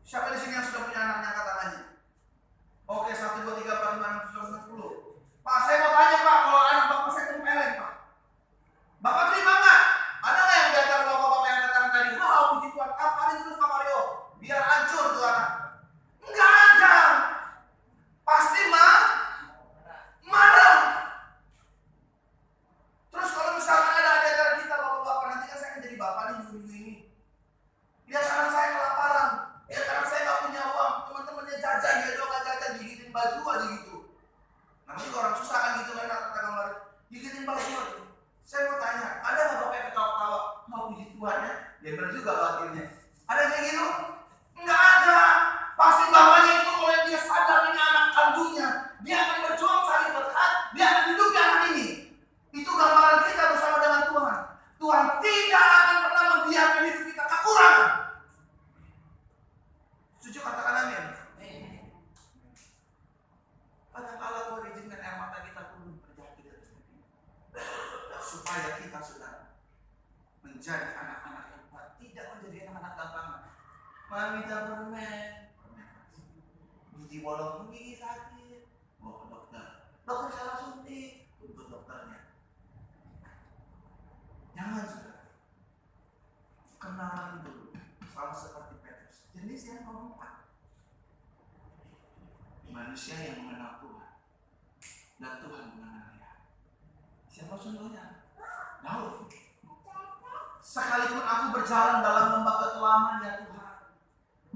Siapa di sini yang sudah punya anaknya angkat tangannya? Oke, 1, 2, 3, 4, 5, 6, 7, 10. Pak, saya mau tanya Pak, kalau anak Bapak saya kempeleng Pak, Bapak terima nggak? Ada nggak yang diantara Bapak-Bapak yang angkat tangan tadi? Wah, puji Tuhan, kaparin terus Pak Mario, biar hancur tuh anak. Nggak ada. Pasti marah. Terus kalau misalkan ada di antara kita Bapak-Bapak, nanti kan saya akan jadi Bapak nih minggu ini. Lihat anak saya kelaparan, lihat anak saya nggak punya uang, teman-temannya jajan, dia doang nggak jajan, gigitin baju aja gitu. Namanya juga orang susah kan gitu kan, kata gambar gigitin baju aja. Saya mau tanya, ada nggak Bapak yang ketawa-ketawa? Mau puji Tuhan ya? Dia benar juga akhirnya. Ada yang kayak gitu? Nggak ada. Pasti bapaknya itu kalau dia sadar ini anak kandungnya, dia akan berjuang cari berkat, dia akan hidupi anak ini. Itu gambaran kita bersama dengan Tuhan. Tuhan tidak akan pernah membiarkan hidup kita kekurangan. Setuju, katakan amin. Kadang-kala Tuhan izinkan air mata kita turun terjadi dan sebagainya, supaya kita sudah menjadi anak-anak yang kuat, tidak menjadi anak-anak gampangan. Mami tak permen, gigi bolong, gigi sakit, bawa ke dokter. Dokter salah suntik, tuntut dokternya. Jangan sudah. Kenalan dulu, sama seperti Petrus. Jenis yang keempat, manusia yang mengenal Tuhan dan Tuhan mengenal dia. Siapa contohnya? Daud. Sekalipun aku berjalan dalam lembah kekelaman ya Tuhan,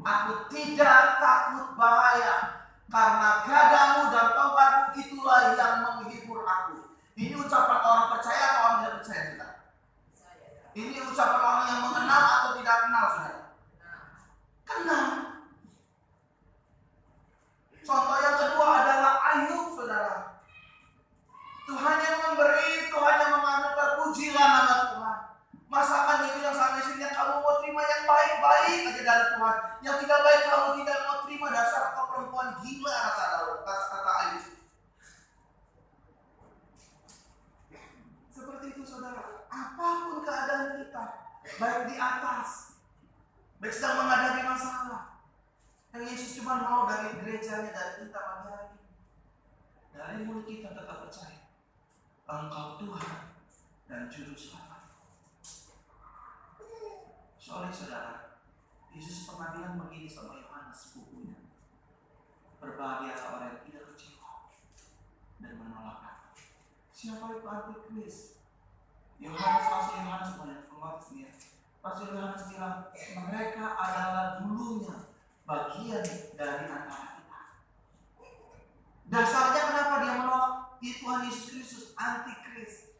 aku tidak takut bahaya, karena gadamu dan tongkatmu itulah yang menghibur aku. Ini ucapan orang percaya atau orang tidak percaya kita? Ini ucapan orang yang mengenal atau tidak kenal saudara? Kenal. Contoh yang kedua adalah Ayub saudara. Tuhan yang memberi, Tuhan yang mengambil, terpujilah nama Tuhan. Masakan dia bilang sama istrinya, kamu mau terima yang baik-baik aja dari Tuhan, yang tidak baik kamu tidak mau terima, dasar kau perempuan gila, kata Ayub. Seperti itu saudara, apapun keadaan kita, baik di atas, baik sedang menghadapi masalah, yang Yesus cuma mau dari gerejanya, dari kita pagi hari ini, dari mulut kita tetap percaya Engkau Tuhan dan Juru Selamat. Soalnya saudara, Yesus pernah bilang begini sama Yohanes sepupunya, berbahagialah orang yang tidak kecewa dan menolak aku. Siapa itu antikris? Rasul Yohanes banyak pembaptisnya. Rasul Yohanes bilang mereka adalah dulunya bagian dari antara kita. Dasarnya kenapa dia menolak Tuhan Yesus Kristus? Antikris.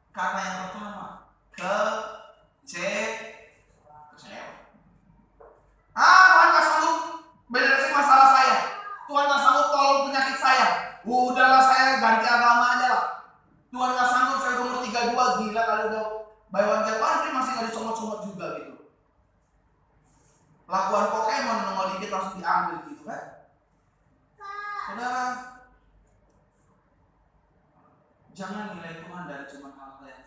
Karena yang pertama, kecewa. Tuhan gak sanggup beresin masalah saya. Tuhan gak sanggup tolong penyakit saya. Udahlah, saya ganti agama aja lah. Tuhan gak sanggup, saya umur 32, gila kali udah buy one get one free masih gak dicomot-comot juga gitu. Lakuan Pokemon nongol dikit langsung diambil gitu kan. Saudara, jangan nilai Tuhan dari cuma hal-hal yang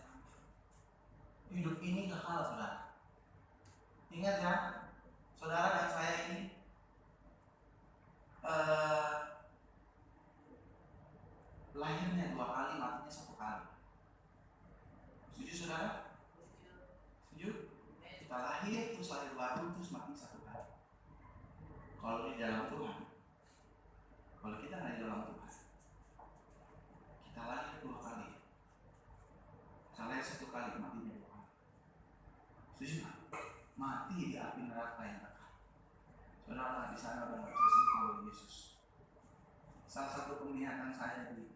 hidup ini gak kalah, saudara. Ingat ya, saudara dan saya ini lahirnya 2 kali, matinya 1 kali. Setuju saudara? Setuju? Kita lahir terus lahir baru terus mati 1 kali. Kalau di dalam Tuhan, kalau kita nggak di dalam Tuhan, kita lahir 2 kali. Kita lahir 1 kali, matinya 2 kali. Setuju nggak? Mati di api neraka yang kekal. Saudara, di sana ada Yesus oleh Yesus. Salah satu penglihatan saya di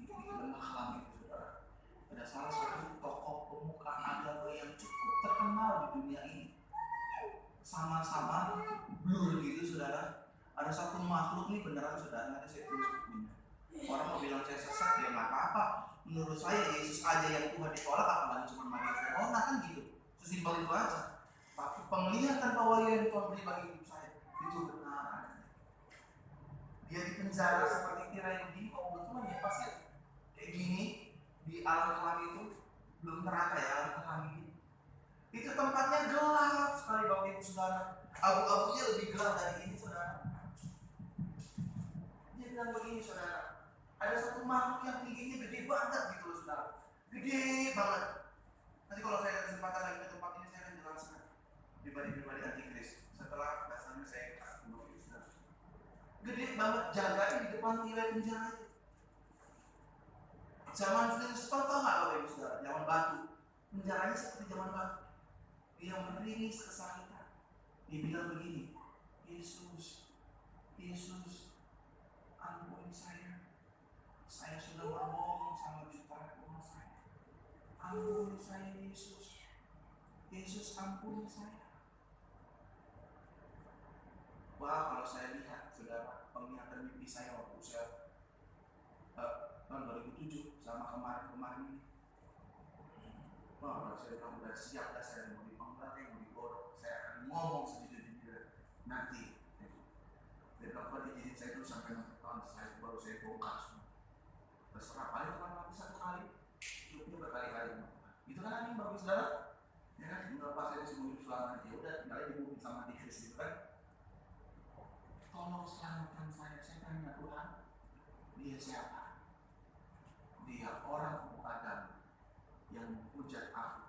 lembah Kelam itu, saudara, ada salah satu tokoh pemuka agama yang cukup terkenal di dunia ini. Sama-sama blur gitu, saudara. Ada satu makhluk nih beneran, saudara, nanti saya tulis bukunya. Orang mau bilang saya sesat, ya nggak apa-apa. Menurut saya Yesus aja yang Tuhan ditolak, apalagi cuma Maria Verona, kan gitu. Sesimpel itu aja. Tapi penglihatan bahwa yang Tuhan beri bagi hidup saya itu benar. Dia di penjara seperti tirai yang begini, kalau betul ya pasti kayak gini di alam kelam itu, belum neraka ya, alam kelam ini. Itu tempatnya gelap sekali Bapak Ibu Saudara. Abu-abunya lebih gelap dari ini, saudara. Dia bilang begini, saudara, ada satu makhluk yang tingginya gede banget gitu loh, saudara. Gede banget. Nanti kalau saya ada kesempatan lagi ke tempat ini, saya akan jelaskan pribadi-pribadi antikris. Setelah dasarnya saya kasih Bapak Ibu Saudara. Gede banget, jaganya di depan tirai penjara itu. Zaman Flintstone, tau gak Bapak Ibu Saudara? Zaman batu. Penjaranya seperti zaman batu. Dia meringis kesakitan. Dia bilang begini, Yesus, ampuni saya. Saya sudah berbohong sama jutaan umat saya. Ampuni saya, Yesus. Yesus, ampuni saya. Wah, kalau saya lihat, saudara, penglihatan mimpi saya waktu saya tahun 2007 sama kemarin ini. Wah, kalau saya bilang udah siap, saya mau dipenggal, mau digorok, saya akan ngomong sejujurnya nanti. Dia bilang, kalau dijadiin saya dulu sampai nanti tahun saya baru saya bongkar semua. Terserah, paling cuma mati 1 kali, hidupnya berkali-kali. Itu kan angin bagus, saudara. Ya kan, enggak pas saya disebut hidup selamanya, ya udah, tinggalnya dibunuh sama antikris itu kan. Tolong selamatkan saya tanya Tuhan, dia siapa? Dia orang pemuka agama yang menghujat aku.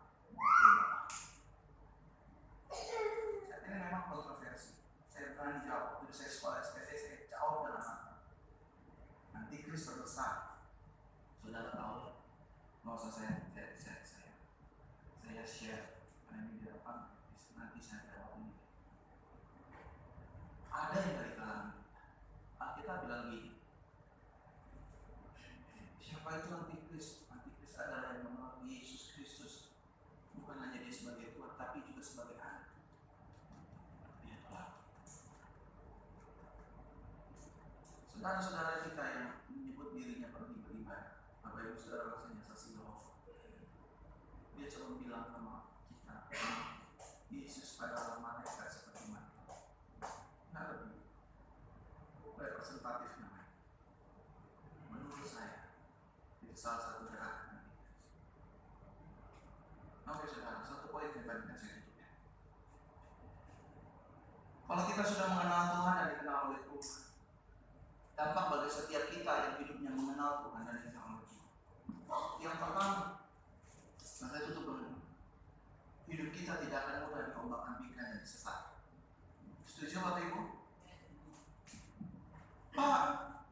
Ini memang kontroversi. Saya berani jawab. Waktu saya sekolah SPT, saya jawab dengan mantap. Antikris terbesar, saudara tahu? Nggak usah saya share. Karena ini di depan, nanti saya jawab ini. Ada yang dari kalangan kita bilang gini, siapa itu antikris? Antikris adalah yang menolak Yesus Kristus, bukan hanya dia sebagai Tuhan, tapi juga sebagai anak. Dia Tuhan. Saudara-saudara kita yang menyebut dirinya pergi beribadah, Bapak Ibu Saudara rasanya saksi Yehova. Dia cuma bilang sama kita, Yesus adalah malaikat seperti mana? Nggak lebih representatif namanya. Menurut saya, itu salah satu gerakan. Oke saudara, satu poin dibandingkan saya tutup ya. Kalau kita sudah mengenal Tuhan dan dikenal oleh Tuhan, dampak bagi setiap kita yang hidupnya mengenal Tuhan dan dikenal oleh Tuhan. Yang pertama, nah saya tutup dulu. Hidup kita tidak akan mudah diombak-ambingkan dan disesatkan. Setuju Bapak Ibu? Pak,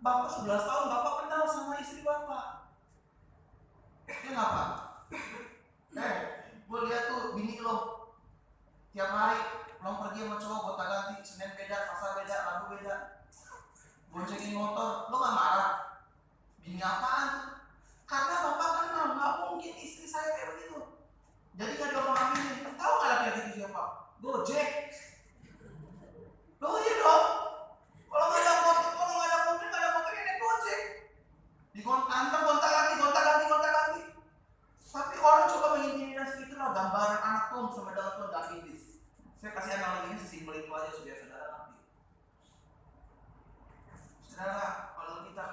Bapak 11 tahun, Bapak kenal sama istri Bapak. Dia ngapa? Gue lihat tuh bini lo tiap hari lo pergi sama cowok, gonta ganti, Senin beda, pasar beda, Rabu beda, boncengin motor, lo gak marah? Ini apaan? Karena bapak kenal, nggak mungkin istri saya kayak begitu. Jadi nggak diomong-omongin. Tahu nggak laki-laki itu siapa? Gojek. Loh iya dong. Kalau nggak ada motor, nggak ada motor ini Gojek. Dikontak lagi. Tapi orang coba mengintimidasi itu lah gambaran anak Tom sama dengan Tom Davidis. Saya kasih analoginya sesimpel itu aja supaya saudara ngerti. Saudara,